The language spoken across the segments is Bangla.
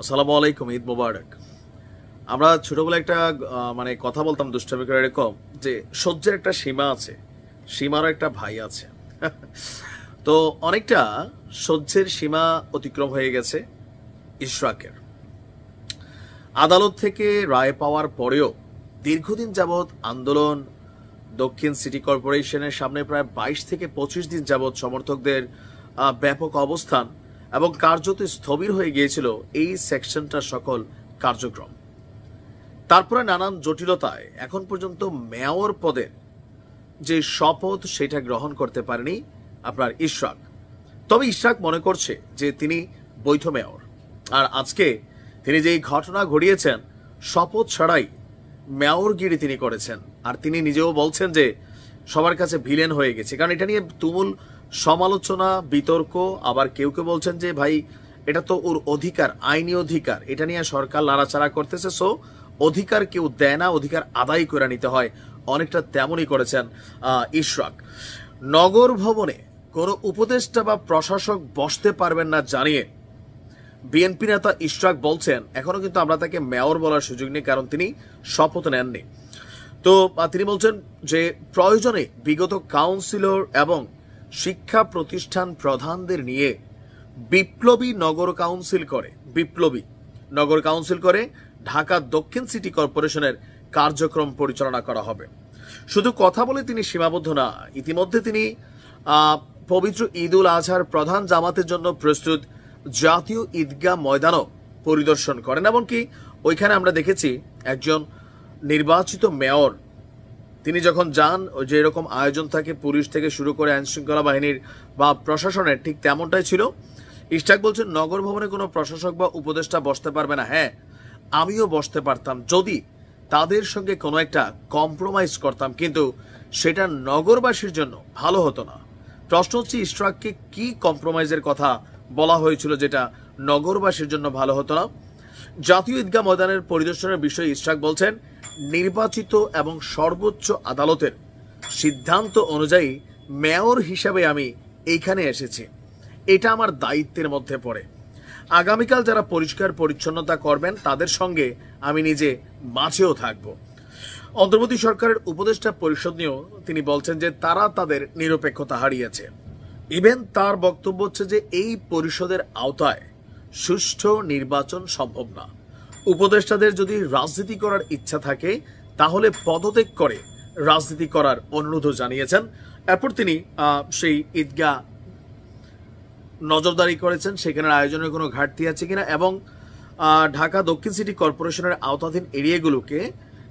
আসসালামু আলাইকুম, ঈদ মোবারক। আমরা ছোটবেলায় একটা কথা বলতাম দুষ্টামি করে এরকম যে সহ্যের একটা সীমা আছে, সীমারও একটা ভাই আছে। তো অনেকটা সহ্যের সীমা অতিক্রম হয়ে গেছে ইশরাকের। আদালত থেকে রায় পাওয়ার পরেও দীর্ঘদিন যাবৎ আন্দোলন, দক্ষিণ সিটি কর্পোরেশনের সামনে প্রায় 22 থেকে 25 দিন যাবৎ সমর্থকদের ব্যাপক অবস্থান এবং কার্যত স্থবির হয়ে গিয়েছিল এই সেকশনটার সকল কার্যক্রম। তারপরে নানান জটিলতায় এখন পর্যন্ত মেয়র পদের যে শপথ সেটা গ্রহণ করতে পারেনি আপনার ইশরাক। তবে ইশরাক মনে করছে যে তিনি বৈধ মেয়র, আর আজকে তিনি যেই ঘটনা ঘটিয়েছেন শপথ ছাড়াই মেয়রগিরি তিনি করেছেন, আর তিনি নিজেও বলছেন যে সবার কাছে ভিলেন হয়ে গেছে। কারণ এটা নিয়ে তুমুল সমালোচনা, বিতর্ক, আবার কেউ কেউ বলছেন যে ভাই এটা তো ওর অধিকার, আইনি অধিকার, এটা নিয়ে সরকার লাড়াচাড়া করতেছে, সো অধিকার কেউ দেয় না, অধিকার আদায় করে নিতে হয়। অনেকটা তেমনই করেছেন ইশরাক। নগর ভবনে কোনো উপদেষ্টা বা প্রশাসক বসতে পারবেন না জানিয়ে বিএনপি নেতা ইশরাক বলছেন এখনো কিন্তু আমরা তাকে মেয়র বলার সুযোগ নেই, কারণ তিনি শপথ নেননি। তো তিনি বলছেন যে প্রয়োজনে বিগত কাউন্সিলর এবং শিক্ষা প্রতিষ্ঠান প্রধানদের নিয়ে বিপ্লবী নগর কাউন্সিল করে ঢাকা দক্ষিণ সিটি কর্পোরেশনের কার্যক্রম পরিচালনা করা হবে। শুধু কথা বলে তিনি সীমাবদ্ধ না, ইতিমধ্যে তিনি পবিত্র ঈদ উল আজহার প্রধান জামাতের জন্য প্রস্তুত জাতীয় ঈদগাহ ময়দানও পরিদর্শন করেন। এমনকি ওইখানে আমরা দেখেছি একজন নির্বাচিত মেয়র তিনি যখন যান, যে এরকম আয়োজন থাকে পুলিশ থেকে শুরু করে আইন শৃঙ্খলা বাহিনীর বা প্রশাসনের, ঠিক তেমনটাই ছিল। ইশরাক বলছেন নগর ভবনে কোনো প্রশাসক বা উপদেষ্টা বসতে পারবে না। হ্যাঁ, আমিও বসতে পারতাম যদি তাদের সঙ্গে কোনো একটা কম্প্রোমাইজ করতাম, কিন্তু সেটা নগরবাসীর জন্য ভালো হতো না। প্রশ্ন হচ্ছে ইশরাককে কি কম্প্রোমাইজের কথা বলা হয়েছিল যেটা নগরবাসীর জন্য ভালো হতো না? জাতীয় ঈদগাহ ময়দানের পরিদর্শনের বিষয়ে ইশরাক বলছেন নির্বাচিত এবং সর্বোচ্চ আদালতের সিদ্ধান্ত অনুযায়ী মেয়র হিসাবে আমি এইখানে এসেছি, এটা আমার দায়িত্বের মধ্যে পড়ে। আগামীকাল যারা পরিষ্কার পরিচ্ছন্নতা করবেন তাদের সঙ্গে আমি নিজে মাঝেও থাকব। অন্তর্বর্তী সরকারের উপদেষ্টা পরিষদ নিয়েও তিনি বলছেন যে তারা তাদের নিরপেক্ষতা হারিয়েছে। ইভেন তার বক্তব্য হচ্ছে যে এই পরিষদের আওতায় সুষ্ঠু নির্বাচন সম্ভব না। উপদেষ্টাদের যদি রাজনীতি করার ইচ্ছা থাকে তাহলে পদত্যাগ করে রাজনীতি করার অনুরোধও জানিয়েছেন। এরপর তিনি সেই ঈদগাহ নজরদারি করেছেন সেখানের আয়োজনের কোনো ঘাটতি আছে কিনা, এবং ঢাকা দক্ষিণ সিটি কর্পোরেশনের আওতাধীন এরিয়াগুলোকে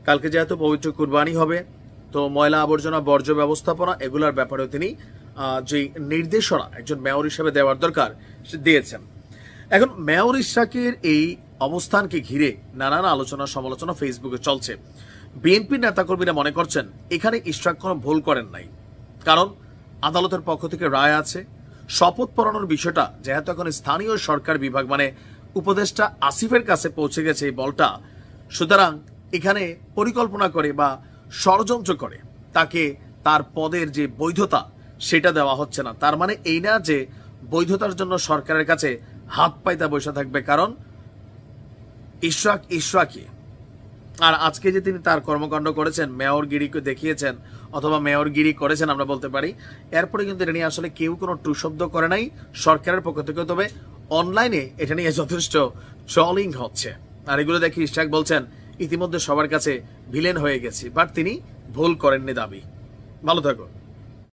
কালকে যেহেতু পবিত্র কুরবানি হবে, তো ময়লা আবর্জনা বর্জ্য ব্যবস্থাপনা এগুলোর ব্যাপারেও তিনি যে নির্দেশনা একজন মেয়র হিসেবে দেওয়ার দরকার দিয়েছেন। এখন মেয়র ইশরাকের এই অবস্থানকে ঘিরে নানান আলোচনা সমালোচনা ফেসবুকে চলছে। বিএনপির নেতাকর্মীরা মনে করছেন এখানে ইশরাক কোনো ভুল করেন নাই, কারণ আদালতের পক্ষ থেকে রায় আছে। শপথ পড়ানোর বিষয়টা যেহেতু এখন স্থানীয় সরকার বিভাগ উপদেষ্টা আসিফের কাছে পৌঁছে গেছে এই বলটা, সুতরাং এখানে পরিকল্পনা করে বা ষড়যন্ত্র করে তাকে তার পদের যে বৈধতা সেটা দেওয়া হচ্ছে না। তার মানে এই না যে বৈধতার জন্য সরকারের কাছে হাত পাইতে বসে থাকবে, কারণ ইশরাকই। আর আজকে যে তিনি তার কর্মকাণ্ড করেছেন, মেয়রগিরিকে দেখিয়েছেন অথবা মেয়রগিরি করেছেন আমরা বলতে পারি, এরপরে কিন্তু এটা নিয়ে আসলে কেউ কোনো টু শব্দ করে নাই সরকারের পক্ষ থেকে। তবে অনলাইনে এটা নিয়ে যথেষ্ট ট্রলিং হচ্ছে, আর এগুলো দেখি ইশরাক বলছেন ইতিমধ্যে সবার কাছে ভিলেন হয়ে গেছি, বাট তিনি ভুল করেননি দাবি। ভালো থাকো।